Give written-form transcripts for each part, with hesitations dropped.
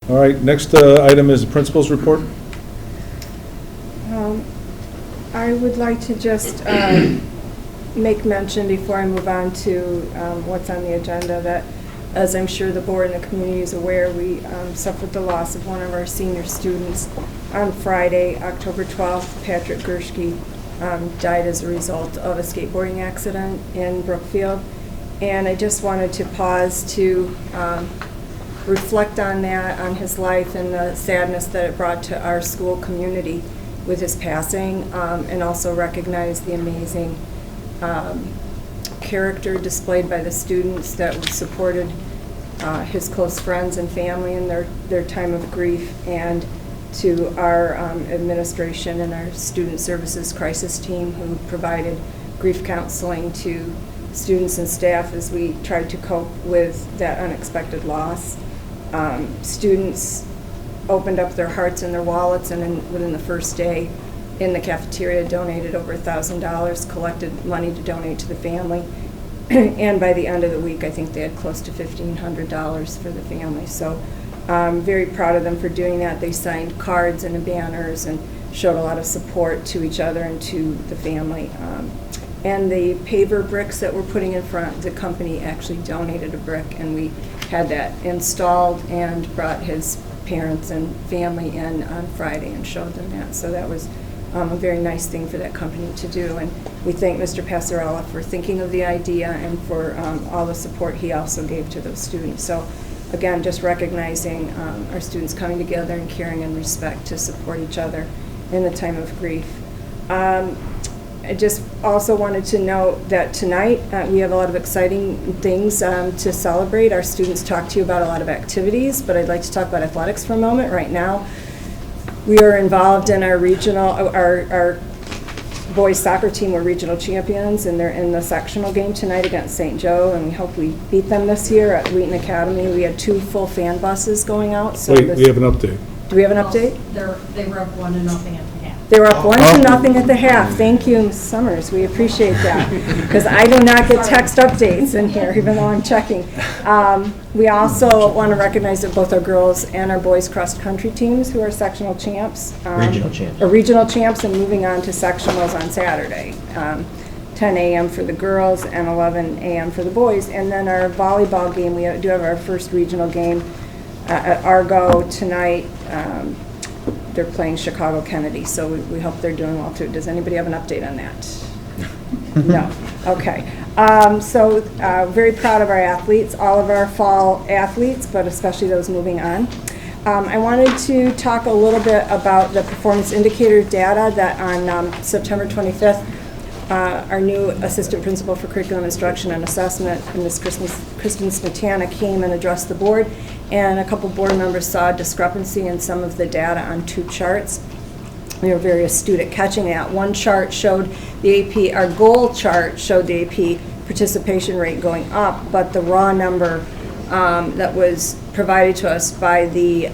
All right, next item is the principal's report. I would like to just make mention before I move on to what's on the agenda that, as I'm sure the board and the community is aware, we suffered the loss of one of our senior students on Friday, October 12th. Patrick Gershke died as a result of a skateboarding accident in Brookfield. And I just wanted to pause to reflect on that, on his life and the sadness that it brought to our school community with his passing, and also recognize the amazing character displayed by the students that supported his close friends and family in their time of grief, and to our administration and our student services crisis team who provided grief counseling to students and staff as we tried to cope with that unexpected loss. Students opened up their hearts and their wallets, and within the first day in the cafeteria donated over $1,000, collected money to donate to the family. And by the end of the week, I think they had close to $1,500 for the family. So I'm very proud of them for doing that. They signed cards and banners and showed a lot of support to each other and to the family. And the paver bricks that we're putting in front, the company actually donated a brick, and we had that installed and brought his parents and family in on Friday and showed them that. So that was a very nice thing for that company to do. And we thank Mr. Passarella for thinking of the idea and for all the support he also gave to those students. So again, just recognizing our students coming together and caring and respect to support each other in the time of grief. I just also wanted to note that tonight we have a lot of exciting things to celebrate. Our students talked to you about a lot of activities, but I'd like to talk about athletics for a moment. Right now, we are involved in our regional, our boys soccer team were regional champions, and they're in the sectional game tonight against St. Joe, and we hope we beat them this year at Wheaton Academy. We had 2 full fan buses going out. So Wait, we have an update. Do we have an update? They were up 1-0 at the half. They were up 1-0 at the half. Thank you, Ms. Summers. We appreciate that, because I do not get text updates in here, even though I'm checking. We also want to recognize that both our girls and our boys cross-country teams, who are sectional champs. Regional champs. Regional champs, and moving on to sectionals on Saturday. 10 a.m. for the girls and 11 a.m. for the boys. And then our volleyball game, we do have our first regional game at Argo tonight. They're playing Chicago Kennedy, so we hope they're doing well too. Does anybody have an update on that? No. Okay. So very proud of our athletes, all of our fall athletes, but especially those moving on. I wanted to talk a little bit about the performance indicator data that on September 25th, our new assistant principal for curriculum instruction and assessment, Ms. Kristen Smetana, came and addressed the board, and a couple board members saw a discrepancy in some of the data on 2 charts. We were very astute at catching that. One chart showed the AP, our goal chart showed the AP participation rate going up, but the raw number that was provided to us by the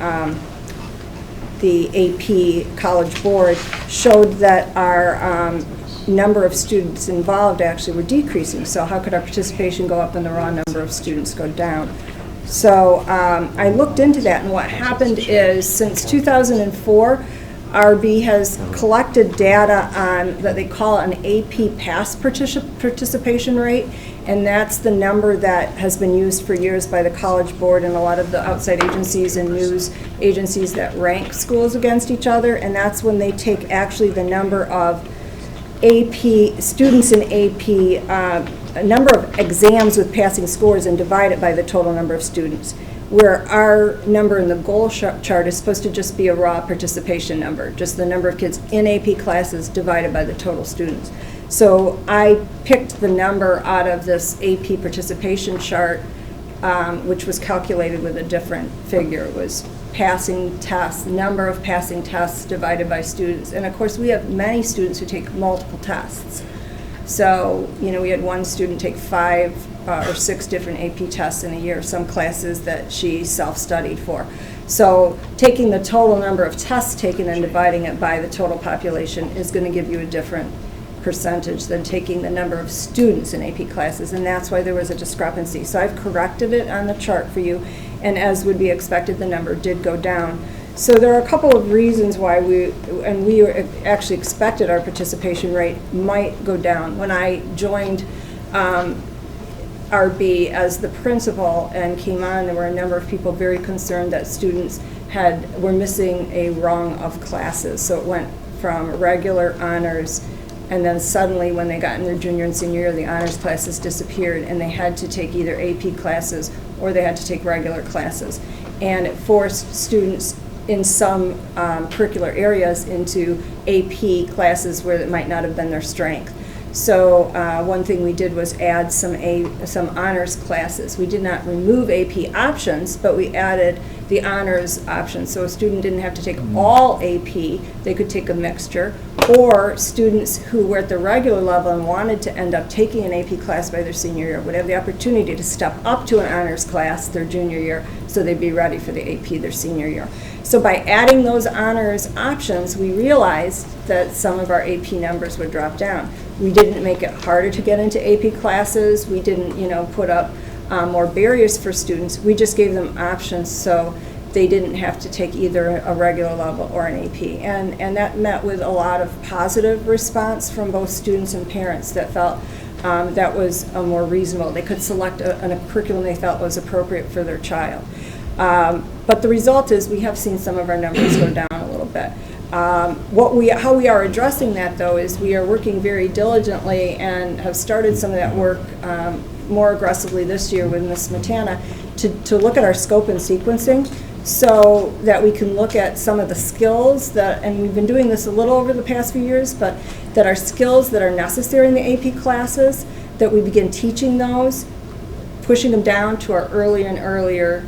AP College Board showed that our number of students involved actually were decreasing. So how could our participation go up and the raw number of students go down? So I looked into that, and what happened is since 2004, RB has collected data on that they call an AP pass participation rate, and that's the number that has been used for years by the College Board and a lot of the outside agencies and news agencies that rank schools against each other, and that's when they take actually the number of AP students in AP, a number of exams with passing scores, and divide it by the total number of students, where our number in the goal chart is supposed to just be a raw participation number, just the number of kids in AP classes divided by the total students. So I picked the number out of this AP participation chart, which was calculated with a different figure. It was passing tests, number of passing tests divided by students. And of course, we have many students who take multiple tests. So, you know, we had one student take 5 or 6 different AP tests in a year, some classes that she self-studied for. So taking the total number of tests taken and dividing it by the total population is going to give you a different percentage than taking the number of students in AP classes, and that's why there was a discrepancy. So I've corrected it on the chart for you, And as would be expected, the number did go down. So there are a couple of reasons why we actually expected our participation rate might go down. When I joined RB as the principal and came on, there were a number of people very concerned that students were missing a rung of classes. So it went from regular honors, and then suddenly when they got in their junior and senior year, the honors classes disappeared, and they had to take either AP classes or they had to take regular classes. And it forced students in some curricular areas into AP classes where it might not have been their strength. So one thing we did was add some honors classes. We did not remove AP options, but we added the honors options. So a student didn't have to take all AP, they could take a mixture. Or students who were at the regular level and wanted to end up taking an AP class by their senior year would have the opportunity to step up to an honors class their junior year so they'd be ready for the AP their senior year. So by adding those honors options, we realized that some of our AP numbers would drop down. We didn't make it harder to get into AP classes. We didn't, put up more barriers for students. We just gave them options so they didn't have to take either a regular level or an AP. And that met with a lot of positive response from both students and parents that felt that was more reasonable. They could select a curriculum they felt was appropriate for their child. But the result is we have seen some of our numbers go down a little bit. How we are addressing that, though, is we are working very diligently and have started some of that work more aggressively this year with Ms. Matana to look at our scope and sequencing so that we can look at some of the skills that, and we've been doing this a little over the past few years, but that are skills that are necessary in the AP classes, that we begin teaching those, pushing them down to our earlier and earlier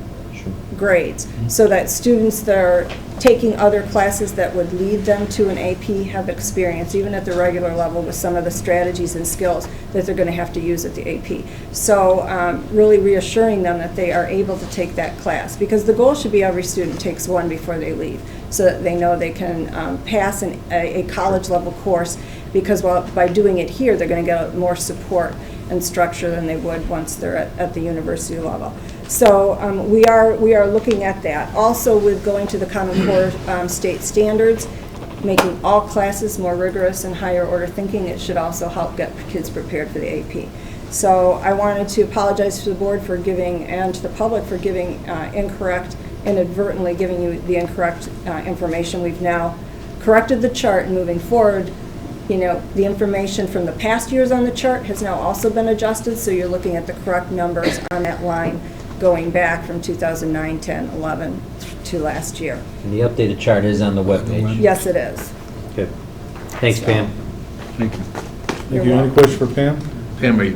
grades, so that students that are taking other classes that would lead them to an AP have experience, even at the regular level, with some of the strategies and skills that they're going to have to use at the AP. So really reassuring them that they are able to take that class, because the goal should be every student takes one before they leave, so that they know they can pass a college level course, because by doing it here, they're going to get more support and structure than they would once they're at the university level. So we are looking at that. Also, with going to the Common Core state standards, making all classes more rigorous and higher order thinking, it should also help get kids prepared for the AP. So I wanted to apologize to the board for giving, and to the public for giving inadvertently giving you the incorrect information. We've now corrected the chart, and moving forward, the information from the past years on the chart has now also been adjusted, so you're looking at the correct numbers on that line going back from 2009, 10, 11 to last year. And the updated chart is on the webpage. Yes, it is. Good. Thanks, Pam. Thank you. You're Thank you. Any welcome. questions for Pam? Pam, are you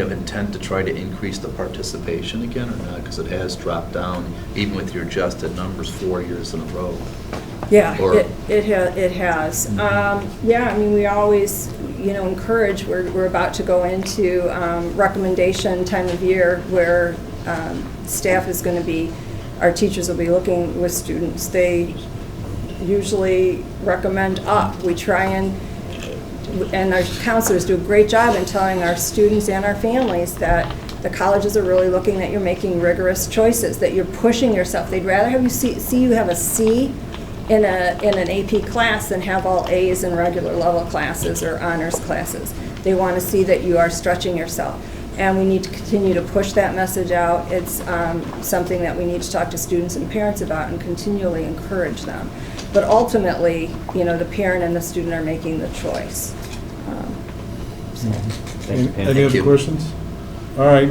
have intent to try to increase the participation again or not? Because it has dropped down, even with your adjusted numbers, 4 years in a row. Yeah, Or- it has. Yeah, I mean, we always, encourage, we're about to go into recommendation time of year where staff is going to be, our teachers will be looking with students. They usually recommend up. We try and our counselors do a great job in telling our students and our families that the colleges are really looking that you're making rigorous choices, that you're pushing yourself. They'd rather have you see you have a C in an AP class than have all A's in regular level classes or honors classes. They want to see that you are stretching yourself. And we need to continue to push that message out. It's something that we need to talk to students and parents about and continually encourage them. But ultimately, the parent and the student are making the choice. Thanks, Pam. Any other questions? All right.